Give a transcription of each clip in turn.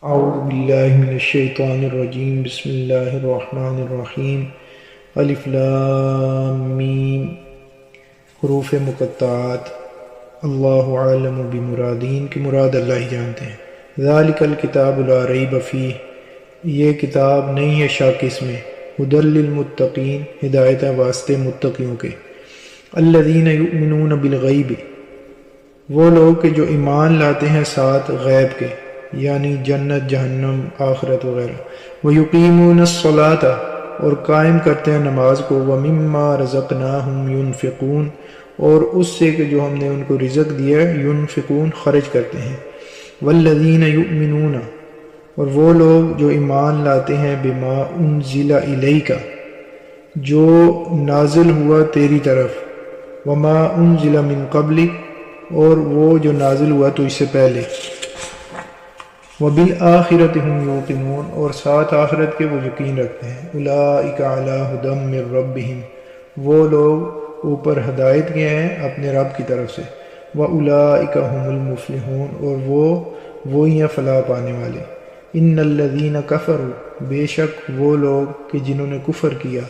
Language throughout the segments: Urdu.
اعوذ باللہ من الشیطان الرجیم بسم اللہ الرحمن الرحیم الف لام میم حروف مقطعات اللہ عالم بمرادین کی مراد اللہ ہی جانتے ہیں۔ ذالک الکتاب لا ریب فیہ، یہ کتاب نہیں ہے شک اس میں، ھدی للمتقین، ہدایت ہے واسطے متقیوں کے، الذین یؤمنون بالغیب، وہ لوگ کہ جو ایمان لاتے ہیں ساتھ غیب کے، یعنی جنت، جہنم، آخرت وغیرہ، وَيُقِيمُونَ الصَّلَاةَ، اور قائم کرتے ہیں نماز کو، وَمِمَّا رَزَقْنَاهُمْ يُنْفِقُونَ، اور اس سے کہ جو ہم نے ان کو رزق دیا ہے، ينفقون خرچ کرتے ہیں، وَالَّذِينَ يُؤْمِنُونَ، اور وہ لوگ جو ایمان لاتے ہیں، بِمَا أُنزِلَ إِلَيْكَ، جو نازل ہوا تیری طرف، وَمَا أُنزِلَ مِن قَبْلِكَ، اور وہ جو نازل ہوا تو اس سے پہلے، وَبِالْآخِرَةِ هُمْ يُوقِنُونَ، اور ساتھ آخرت کے وہ یقین رکھتے ہیں، أُولَٰئِكَ عَلَىٰ هُدًى مِّن رَّبِّهِمْ، وہ لوگ اوپر ہدایت کے ہیں اپنے رب کی طرف سے، وَأُولَٰئِكَ هُمُ الْمُفْلِحُونَ، اور وہی ہیں فلاح پانے والے۔ إِنَّ الَّذِينَ كَفَرُوا، بے شک وہ لوگ کہ جنہوں نے کفر کیا،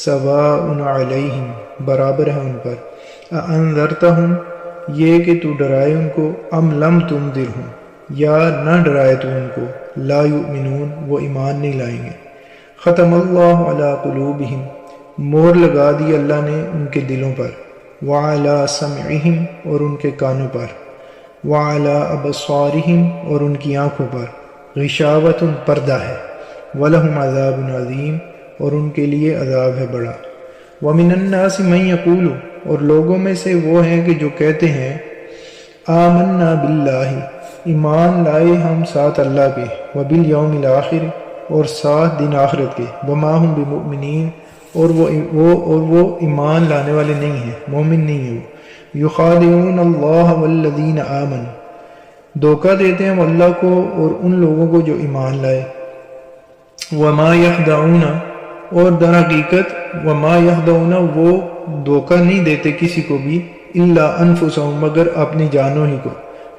سَوَاءٌ عَلَيْهِمْ، برابر ہے ان پر، أَأَنذَرْتَهُمْ، یہ کہ تو ڈرائے ان کو، أَمْ لَمْ تُنذِرْهُمْ، یا نہ ڈرائے تو ان کو، لا یؤمنون، وہ ایمان نہیں لائیں گے۔ ختم اللہ علی قلوبہم، مور لگا دی اللہ نے ان کے دلوں پر، وعلی سمعہم، اور ان کے کانوں پر، وعلی ابصارہم، اور ان کی آنکھوں پر، غشاوۃ، پردہ ہے، ولہم عذاب عظیم، اور ان کے لیے عذاب ہے بڑا۔ ومن الناس من یقول، اور لوگوں میں سے وہ ہیں کہ جو کہتے ہیں، آمنا باللہ، ایمان لائے ہم ساتھ اللہ کے، وبالیوم الآخر، اور ساتھ دن آخرت کے، وما ہم بمؤمنین، اور وہ ایمان لانے والے نہیں ہیں، مومن نہیں ہیں وہ، یخادعون اللہ والذین آمنوا، دھوکہ دیتے ہیں وہ اللہ کو اور ان لوگوں کو جو ایمان لائے، وما یخدعون، اور در حقیقت وما یخدعون، وہ دھوکہ نہیں دیتے کسی کو بھی، الا انفسہم، مگر اپنی جانوں ہی کو،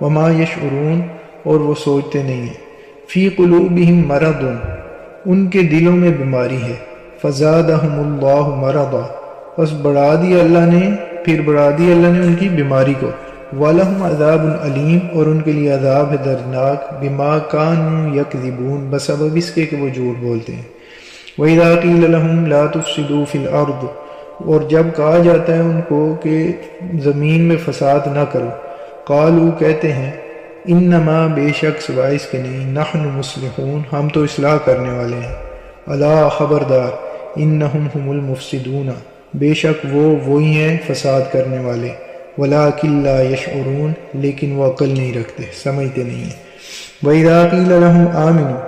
وما یشعرون، اور وہ سوچتے نہیں ہیں، فی قلوبہم مرض، ان کے دلوں میں بیماری ہے، فزادہم اللہ مرضا، بس بڑھا دیا اللہ نے ان کی بیماری کو، وَلَهُمْ عَذَابٌ عَلِيمٌ، اور ان کے لیے عذاب ہے دردناک، بِمَا كَانُوا يَكْذِبُونَ، بسبب اس کے کہ وہ جھوٹ بولتے ہیں۔ وَإِذَا قِيلَ لَهُمْ لَا تُفْسِدُوا فِي الْأَرْضِ، اور جب کہا جاتا ہے ان کو کہ زمین میں فساد نہ کرو، قالوا، کہتے ہیں، انما، بے شک سوائے اس کے نہیں، نحن مصلحون، ہم تو اصلاح کرنے والے ہیں، الا، خبردار، انہم هم المفسدون، بے شک وہ وہی ہیں فساد کرنے والے، ولکن لا یشعرون، لیکن وہ عقل نہیں رکھتے، سمجھتے نہیں ہیں۔ وَإِذَا قِيلَ لَهُمْ آمِنُوا،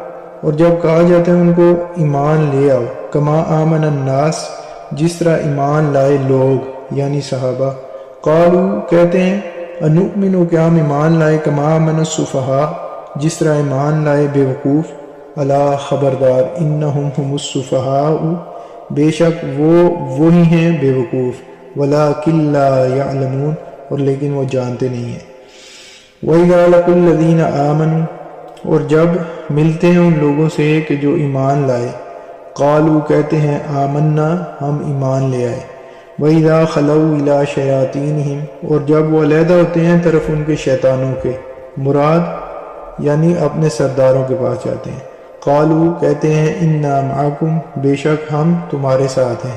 اور جب کہا جاتا ہے ان کو ایمان لے آؤ، کما آمن الناس، جس طرح ایمان لائے لوگ یعنی صحابہ، قالوا، کہتے ہیں، انؤمن، کیا ہم ایمان لائے، کما آمن السفہاء، جس طرح ایمان لائے بے وقوف، الا، خبردار، انہم هم السفہاء، بے شک وہ وہی ہیں بے وقوف، ولکن لا یعلمون، اور لیکن وہ جانتے نہیں ہیں۔ وَإِذَا لَقُوا الَّذِينَ آمَنُوا، اور جب ملتے ہیں ان لوگوں سے کہ جو ایمان لائے، قالوا، کہتے ہیں، آمنا، ہم ایمان لے آئے، وَإِذَا خَلَوْا إِلَىٰ شَيَاطِينِهِمْ، اور جب وہ علیحدہ ہوتے ہیں طرف ان کے شیطانوں کے، مراد یعنی اپنے سرداروں کے پاس جاتے ہیں، قالوا، کہتے ہیں، اِنَّا مَعَكُمْ، بے شک ہم تمہارے ساتھ ہیں،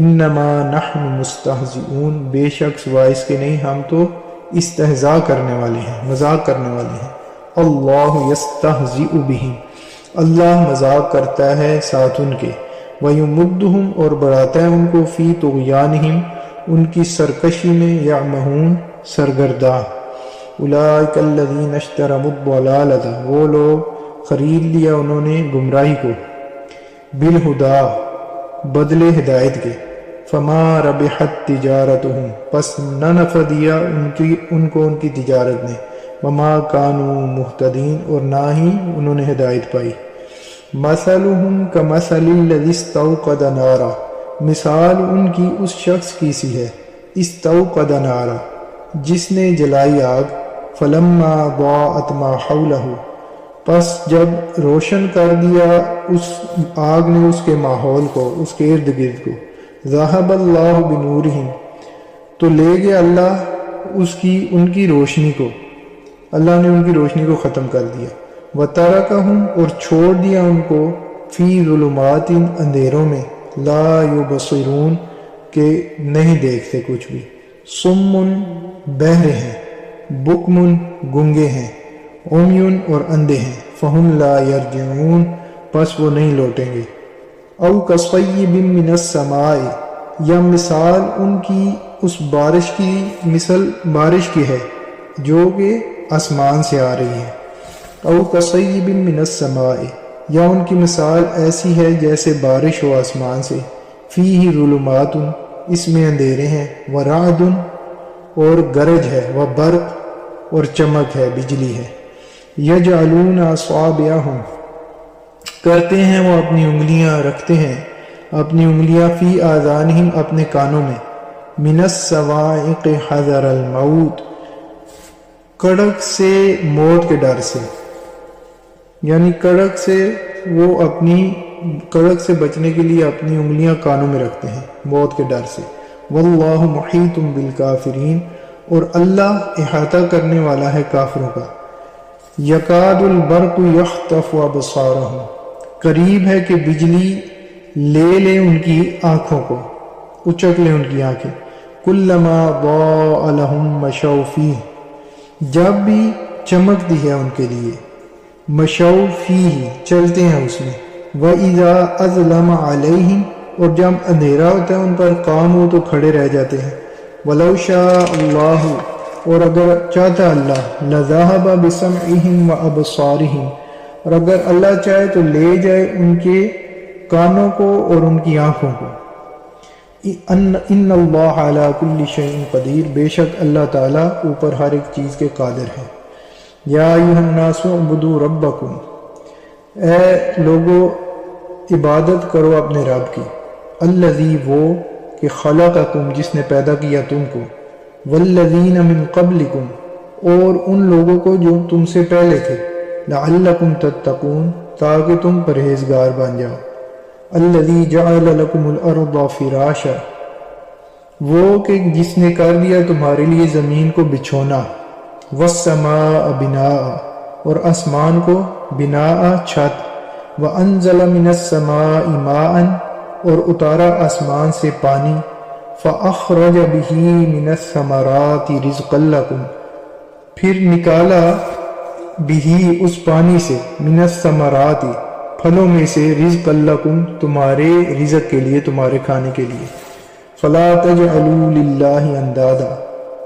انما نحن مستہزئون، بے شک سوائے اس کے نہیں، ہم تو استہزاء کرنے والے ہیں، مذاق کرنے والے ہیں، اللہ یستہزئ بہم، اللہ مذاق کرتا ہے ساتھ ان کے، وَيُمُدُّهُمْ، اور بڑھاتا ہے ان کو، فی طغیانہم، ان کی سرکشی میں، یعمہون، سرگرداں، اولئک الذین اشتروا الضلالۃ، وہ لوگ خرید لیا انہوں نے گمراہی کو، بالہدی، بدلے ہدایت کے، فما ربحت تجارتہم، پس نہ نفع دیا ان کو ان کی تجارت نے، وما کانوا مہتدین، اور نہ ہی انہوں نے ہدایت پائی۔ مثلہم کمثل الذی استوقد نارا، مثال ان کی اس شخص کی سی ہے، استوقد نارا، جس نے جلائی آگ، فلما ضاءت ما حولہ، پس جب روشن کر دیا اس آگ نے اس کے ماحول کو، اس کے ارد گرد کو، ذہب اللہ بنورہم، تو لے گیا اللہ ان کی روشنی کو، اللہ نے ان کی روشنی کو ختم کر دیا، وترکہم، اور چھوڑ دیا ان کو، فی ظلمات، اندھیروں میں، لا یبصرون، کہ نہیں دیکھتے کچھ بھی، صم، بہرے ہیں، بکم، گنگے ہیں، عمیٌ، اور اندھے ہیں، فہم لا یرجعون، پس وہ نہیں لوٹیں گے، او کصیب من السماء، یا مثال ان کی اس بارش کی، مثل بارش کی ہے جو کہ آسمان سے آ رہی ہے، او کصیب من السماء، یا ان کی مثال ایسی ہے جیسے بارش ہو آسمان سے، فیہ ظلمات، اس میں اندھیرے ہیں، ورعد، اور گرج ہے، وبرق، اور چمک ہے، بجلی ہے، یجعلون اصابعہم، کرتے ہیں وہ اپنی انگلیاں، رکھتے ہیں اپنی انگلیاں، فی آذانہم، اپنے کانوں میں، من الصواعق حذر الموت، کڑک سے موت کے ڈر سے، یعنی کڑک سے وہ اپنی کڑک سے بچنے کے لیے اپنی انگلیاں کانوں میں رکھتے ہیں موت کے ڈر سے، واللہ محیط بالکافرین، اور اللہ احاطہ کرنے والا ہے کافروں کا، یکاد البرق یخطف ابصارہم، قریب ہے کہ بجلی لے لے ان کی آنکھوں کو، اچک لے ان کی آنکھیں، کلما ضاء لہم مشوا فیہ، جب بھی چمکتی ہے ان کے لیے، مشوا فیہ، چلتے ہیں اس میں، وَإِذَا أَظْلَمَ عَلَيْهِمْ، اور جب اندھیرا ہوتا ہے ان پر، قاموا، تو کھڑے رہ جاتے ہیں، وَلَوْ شَاءَ اللَّهُ، اور اگر چاہتا اللہ، لَذَهَبَ بِسَمْعِهِمْ وَأَبْصَارِهِمْ، اور اگر اللہ چاہے تو لے جائے ان کے کانوں کو اور ان کی آنکھوں کو، ان اللہ علی کل شیء قدیر، بے شک اللہ تعالیٰ اوپر ہر ایک چیز کے قادر ہے، یا ایھا الناس اعبدوا ربکم، اے لوگو عبادت کرو اپنے رب کی، الذی، وہ کہ خلقکم، جس نے پیدا کیا تم کو، والذین من قبلکم، اور ان لوگوں کو جو تم سے پہلے تھے، لعلکم تتقون، تاکہ تم پرہیزگار بن جاؤ، الذی جعل لکم الارض فراشا، وہ کہ جس نے کر دیا تمہارے لیے زمین کو بچھونا، والسماء بناء، اور آسمان کو بناء، چھت، وانزل من السماء ماء، اور اتارا آسمان سے پانی، فاخرج به من الثمرات رزقا لکم، پھر نکالا بھی اس پانی سے، من الثمرات، پھلوں میں سے، رزقا لکم، تمہارے رزق کے لیے، تمہارے کھانے کے لیے، فلا تجعلوا للہ اندادا،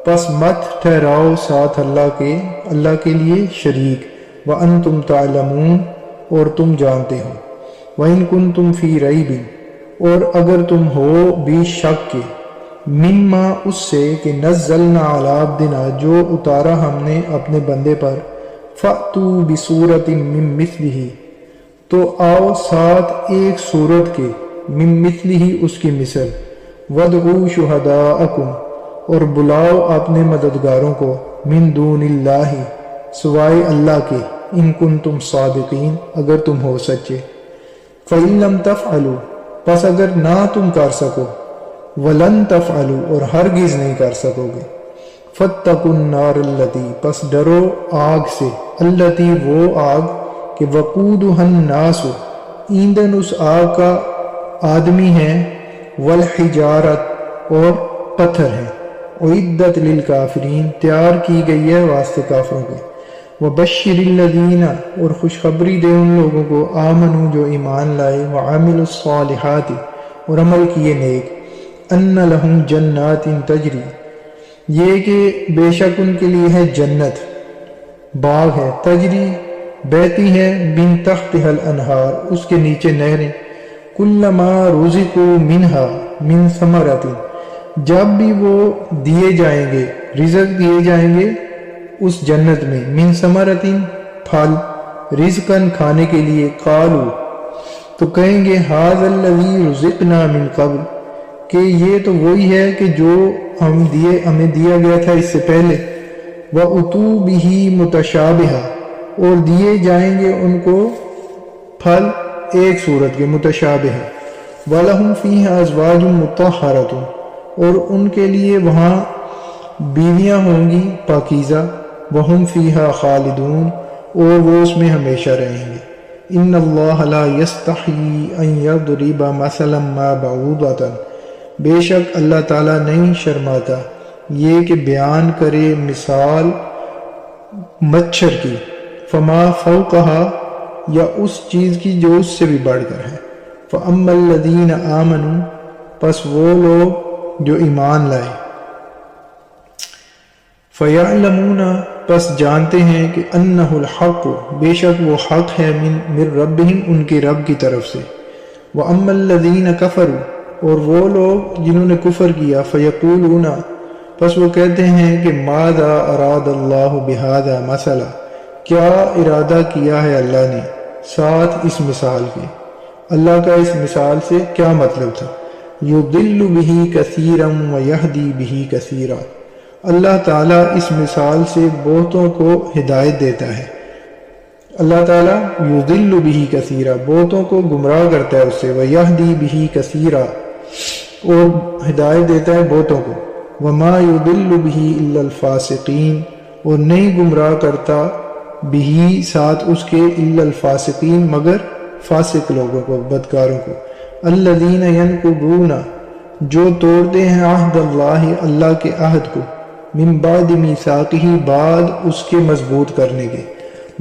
پس مت ٹھہراؤ ساتھ اللہ کے لیے شریک، وانتم تعلمون، اور تم جانتے ہو، وان کنتم فی ریب، اور اگر تم ہو بھی شک کے، مما، اس سے کہ نزلنا علی عبدنا، جو اتارا ہم نے اپنے بندے پر، فأتوا بسورۃ من مثلہ، تو آؤ ساتھ ایک صورت کے، من مثلہ، اس کی مثل، وادعوا شہداءکم، اور بلاؤ اپنے مددگاروں کو، من دون اللہ، سوائے اللہ کے، ان کنتم صادقین، اگر تم ہو سچے، فإن لم تفعلوا، پس اگر نہ تم کر سکو، ولن تفعلوا، اور ہرگز نہیں کر سکو گے، فاتقوا النار التی، پس ڈرو آگ سے، التی، وہ آگ کہ وقودها الناس، ایندھن اس آگ کا آدمی ہیں، والحجارت، اور پتھر ہیں، اعدت للکافرین، تیار کی گئی ہے واسطے کافروں کے، وبشر الذین، اور خوشخبری دے ان لوگوں کو، آمنوا، جو ایمان لائے، وعملوا الصالحات، اور عمل کیے نیک، ان لہم جنات تجری، یہ کہ بے شک ان کے لیے ہے جنت، باغ ہے، تجری، بہتی ہے، من تحتها الانہار، اس کے نیچے نہریں، کلما رزقوا منہا من ثمرۃ، جب بھی وہ دیے جائیں گے، رزق دیے جائیں گے اس جنت میں، من ثمرۃ، پھل، رزقاً، کھانے کے لیے، قالوا، تو کہیں گے، ھذا الذی رزقنا من قبل، کہ یہ تو وہی ہے کہ جو ہمیں دیا گیا تھا اس سے پہلے، وَأُتُوا بِهِ مُتَشَابِهًا، اور دیے جائیں گے ان کو پھل ایک صورت کے متشابہ ہیں۔ وَلَهُمْ فِيهَا أَزْوَاجٌ مُطَهَّرَةٌ اور ان کے لیے وہاں بیویاں ہوں گی پاکیزہ، وَهُمْ فِيهَا خَالِدُونَ اور وہ اس میں ہمیشہ رہیں گے۔ إِنَّ اللَّهَ لَا يَسْتَحْيِي أَن يَضْرِبَ مَثَلًا مَا بَعُوضَةً بے شک اللہ تعالیٰ نہیں شرماتا یہ کہ بیان کرے مثال مچھر کی، فما فوقها یا اس چیز کی جو اس سے بھی بڑھ کر ہے۔ فَأَمَّا الَّذِينَ آمَنُوا پس وہ لوگ جو ایمان لائے، فَيَعْلَمُونَ پس جانتے ہیں کہ أَنَّهُ الْحَقُّ بے شک وہ حق ہے من ربہم ان کے رب کی طرف سے۔ وَأَمَّا الَّذِينَ كَفَرُوا اور وہ لوگ جنہوں نے کفر کیا، فَيَقُولُونَ پس وہ کہتے ہیں کہ ماذا اراد اللہ بہذا مثلا کیا ارادہ کیا ہے اللہ نے ساتھ اس مثال کے، اللہ کا اس مثال سے کیا مطلب تھا۔ یضل بہ کثیرا ویہدی بہ کثیرا اللہ تعالیٰ اس مثال سے بہتوں کو ہدایت دیتا ہے، اللہ تعالیٰ یضل بہ کثیرا بہتوں کو گمراہ کرتا ہے اس سے، ویہدی بہ کثیرا اور ہدایت دیتا ہے بہتوں کو۔ وما یضل بہ الا الفاسقین اور نہیں گمراہ کرتا بہ ساتھ اس کے الا الفاسقین مگر فاسق لوگوں کو، بدکاروں کو۔ الذین ینقضون جو توڑتے ہیں عہد اللہ اللہ کے عہد کو، من بعد میثاقہ بعد اس کے مضبوط کرنے کے،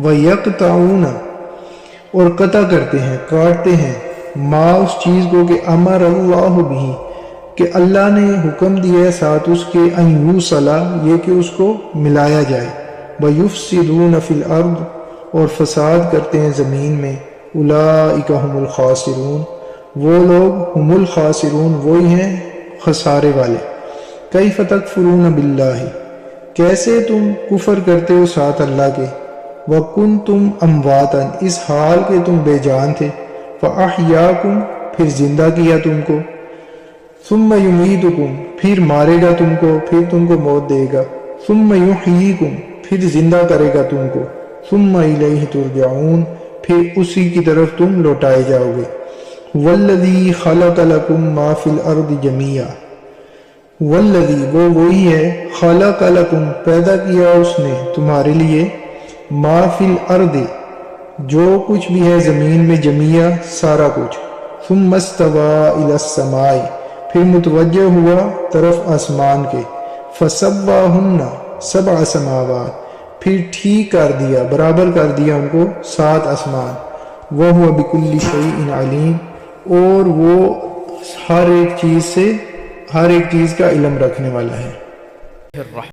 ویقطعون اور قطع کرتے ہیں کاٹتے ہیں، ما اس چیز کو کہ امر اللہ بھی کہ اللہ نے حکم دیا ہے ساتھ اس کے، ان یوصلا یہ کہ اس کو ملایا جائے، ویفسدون فی الارض اور فساد کرتے ہیں زمین میں، اولئک هم الخاسرون وہ لوگ هم الخاسرون وہی ہیں خسارے والے۔ کیف تکفرون باللہ کیسے تم کفر کرتے ہو ساتھ اللہ کے، وکنتم امواتا اس حال کہ تم بے جان تھے، فاحیاکم پھر زندہ کیا تم کو، ثم یمیتکم پھر مارے گا تم کو، پھر تم کو موت دے گا، ثم یحییکم پھر زندہ کرے گا تم کو، ثم الیہ ترجعون پھر اسی کی طرف تم لوٹائے جاؤ گے۔ والذی خلق لکم ما فی الارض جمیعا والذی وہ وہی ہے خلق لکم پیدا کیا اس نے تمہارے لیے، ما فی الارض جو کچھ بھی ہے زمین میں، جمیعا سارا کچھ، ثم استوى الی السماء پھر متوجہ ہوا طرف آسمان کے، فسواہن سبع سماوات پھر ٹھیک کر دیا برابر کر دیا ان کو 7 آسمان، وہو بکل شیء علیم اور وہ ہر ایک چیز کا علم رکھنے والا ہے۔